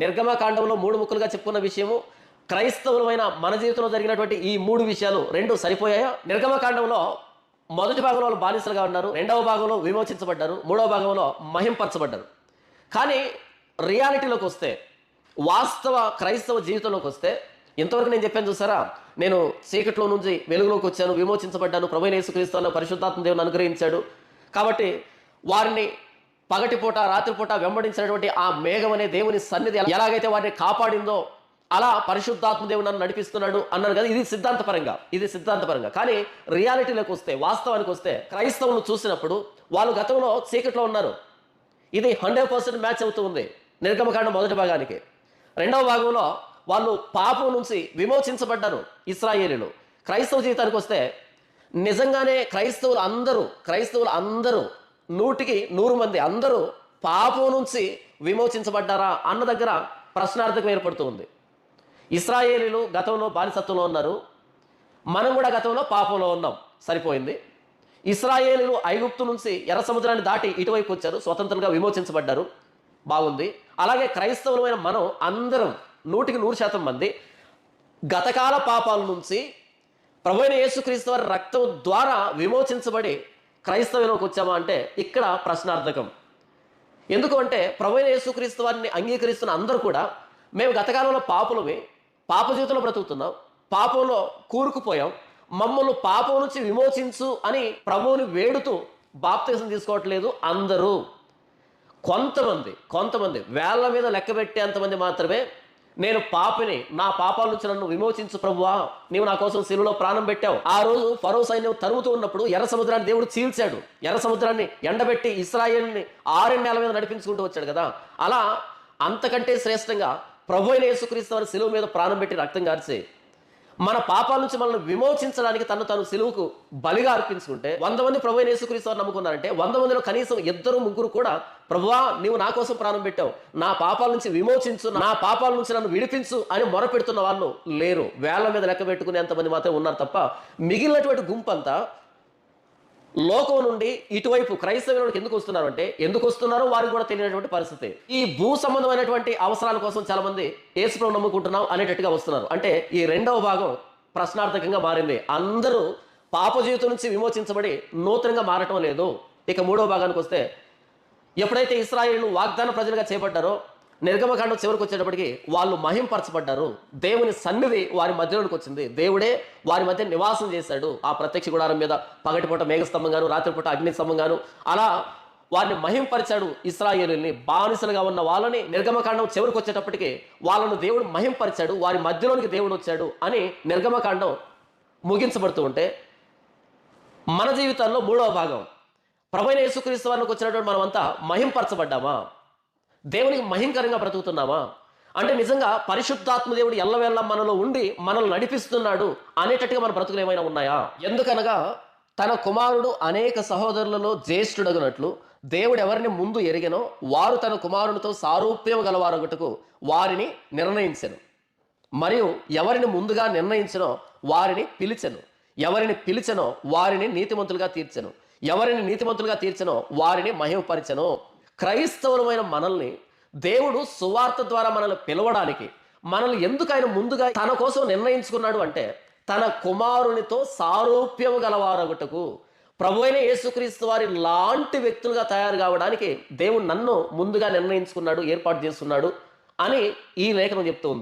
నిర్గమకాండంలో 3 ముక్కలుగా చెప్పుకున్న విషయము, క్రైస్తవులమైన మన జీవితంలో జరిగినటువంటి ఈ 3 విషయాలు 2 సరిపోయాయా? నిర్గమకాండంలో మొదటి భాగంలో వాళ్ళు బానిసలుగా ఉన్నారు, రెండవ భాగంలో విమోచించబడ్డారు, మూడవ భాగంలో మహింపరచబడ్డారు. కానీ రియాలిటీలోకి వస్తే, వాస్తవ క్రైస్తవ జీవితంలోకి వస్తే, ఇంతవరకు నేను చెప్పాను చూసారా, నేను చీకట్లో నుంచి వెలుగులోకి వచ్చాను, విమోచించబడ్డాను, ప్రభువైన యేసుక్రీస్తు పరిశుద్ధాత్మ దేవుని అనుగ్రహించాడు. కాబట్టి వారిని పగటిపూట రాత్రిపూట వెంబడించినటువంటి ఆ మేఘం అనే దేవుని సన్నిధి ఎలాగైతే వారిని కాపాడిందో అలా పరిశుద్ధాత్మ దేవుడు నన్ను నడిపిస్తున్నాడు అన్నారు కదా. ఇది సిద్ధాంతపరంగా. కానీ రియాలిటీలోకి వస్తే, వాస్తవానికి వస్తే, క్రైస్తవులను చూసినప్పుడు వాళ్ళు గతంలో చీకట్లో ఉన్నారు. ఇది 100% మ్యాచ్ అవుతూ ఉంది నిర్గమకాండం మొదటి భాగానికి. రెండవ భాగంలో వాళ్ళు పాపం నుంచి విమోచించబడ్డారు ఇశ్రాయేలీయులు. క్రైస్తవ జీవితానికి వస్తే నిజంగానే క్రైస్తవులు అందరూ 100కి 100 మంది అందరూ పాపం నుంచి విమోచించబడ్డారా అన్న దగ్గర ప్రశ్నార్థకం ఏర్పడుతూ ఉంది. ఇశ్రాయేలీయులు గతంలో బానిసత్వంలో ఉన్నారు, మనం కూడా గతంలో పాపంలో ఉన్నాం, సరిపోయింది. ఇశ్రాయేలీయులు ఐగుప్తు నుంచి ఎర్ర సముద్రాన్ని దాటి ఇటువైపు వచ్చారు, స్వతంత్రంగా విమోచించబడ్డారు, బాగుంది. అలాగే క్రైస్తవులమైన మనం అందరం 100కి 100% మంది గతకాల పాపాల నుంచి ప్రభువైన యేసుక్రీస్తు వారి రక్తం ద్వారా విమోచించబడి క్రైస్తవంలోకి వచ్చామా అంటే ఇక్కడ ప్రశ్నార్థకం. ఎందుకు అంటే ప్రభువైన యేసుక్రీస్తు వారిని అంగీకరిస్తున్న అందరూ కూడా మేము గతకాలంలో పాపులమే, పాప జీవితంలో బ్రతుకుతున్నాం, పాపంలో కూరుకుపోయాం, మమ్మల్ని పాపం నుంచి విమోచించు అని ప్రభువుని వేడుతూ బాప్తిసం తీసుకోవట్లేదు అందరూ. కొంతమంది వేళ్ల మీద లెక్క పెట్టేంతమంది మాత్రమే నేను పాపిని, నా పాపాల నుంచి నన్ను విమోచించు ప్రభువా, నీవు నా కోసం శిలువలో ప్రాణం పెట్టావు. ఆ రోజు ఫరో సైన్యం తరుముతూ ఉన్నప్పుడు ఎర్ర సముద్రాన్ని దేవుడు చీల్చాడు, ఎర్ర సముద్రాన్ని ఎండబెట్టి ఇశ్రాయేలుని 6 నెలల మీద నడిపించుకుంటూ వచ్చాడు కదా. అలా అంతకంటే శ్రేష్టంగా ప్రభువైన యేసుక్రీస్తు వారి శిలువ మీద ప్రాణం పెట్టి రక్తం కార్చి మన పాపాల నుంచి మనల్ని విమోచించడానికి తను శిలువకు బలిగా అర్పించుకుంటే 100 మంది ప్రభువైన యేసుక్రీస్తు వారు నమ్ముకున్నారంటే 100 మందిలో కనీసం 2-3 కూడా ప్రభువా నీవు నా కోసం ప్రాణం పెట్టావు, నా పాపాల నుంచి విమోచించు, నా పాపాల నుంచి నన్ను విడిపించు అని మొరపెడుతున్న వాళ్ళు లేరు. వేళ్ల మీద లెక్క పెట్టుకునే ఎంతమంది మాత్రం ఉన్నారు తప్ప మిగిలినటువంటి గుంపంతా లోకం నుండి ఇటువైపు క్రైస్తవులకు ఎందుకు వస్తున్నారు అంటే, ఎందుకు వస్తున్నారో వారికి కూడా తెలియనటువంటి పరిస్థితి. ఈ భూ సంబంధమైనటువంటి అవసరాల కోసం చాలా మంది యేసుప్రభువును నమ్ముకుంటున్నాం అనేటట్టుగా వస్తున్నారు. అంటే ఈ రెండవ భాగం ప్రశ్నార్థకంగా మారింది. అందరూ పాప జీవితం నుంచి విమోచించబడి నూతనంగా మారటం లేదు. ఇక మూడవ భాగానికి వస్తే, ఎప్పుడైతే ఇశ్రాయేలు వాగ్దాన ప్రజలుగా చేపట్టారో నిర్గమకాండం చివరికి వచ్చేటప్పటికి వాళ్ళు మహింపరచబడ్డారు. దేవుని సన్నిధి వారి మధ్యలోకి వచ్చింది, దేవుడే వారి మధ్య నివాసం చేశాడు. ఆ ప్రత్యక్ష గుడారం మీద పగటిపూట మేఘస్తంభం గాను, రాత్రిపూట అగ్ని స్తంభం గాను అలా వారిని మహింపరిచాడు. ఇశ్రాయేలుని బానిసలుగా ఉన్న వాళ్ళని నిర్గమకాండం చివరికి వచ్చేటప్పటికి వాళ్ళను దేవుడు మహింపరిచాడు, వారి మధ్యలోనికి దేవుడు వచ్చాడు అని నిర్గమకాండం ముగించబడుతూ ఉంటే, మన జీవితాల్లో మూడవ భాగం ప్రభువైన యేసుక్రీస్తు వారికి వచ్చినటువంటి మనమంతా మహింపరచబడ్డామా, దేవునికి మహింకరంగా బ్రతుకుతున్నామా అంటే నిజంగా పరిశుద్ధాత్మ దేవుడు ఎల్లవేళ్ళ మనలో ఉండి మనల్ని నడిపిస్తున్నాడు అనేటట్టుగా మన బ్రతుకులు ఏమైనా ఉన్నాయా? ఎందుకనగా తన కుమారుడు అనేక సహోదరులలో జ్యేష్ఠుడగునట్లు దేవుడు ఎవరిని ముందు ఎరిగెనో వారు తన కుమారునితో సారూప్యం గలవారొకటకు వారిని నిర్ణయించెను. మరియు ఎవరిని ముందుగా నిర్ణయించెనో వారిని పిలిచెను, ఎవరిని పిలిచెనో వారిని నీతిమంతులుగా తీర్చెను, ఎవరిని నీతిమంతులుగా తీర్చెనో వారిని మహిమపరిచెను. క్రైస్తవులమైన మనల్ని దేవుడు సువార్త ద్వారా మనల్ని పిలవడానికి, మనల్ని ఎందుకు ఆయన ముందుగా తన కోసం నిర్ణయించుకున్నాడు అంటే తన కుమారునితో సారూప్యం గలవారొకటకు, ప్రభువైన యేసుక్రీస్తు వారి లాంటి వ్యక్తులుగా తయారు కావడానికి దేవుడు నన్ను ముందుగా నిర్ణయించుకున్నాడు, ఏర్పాటు చేస్తున్నాడు అని ఈ లేఖనం చెప్తూ ఉంది.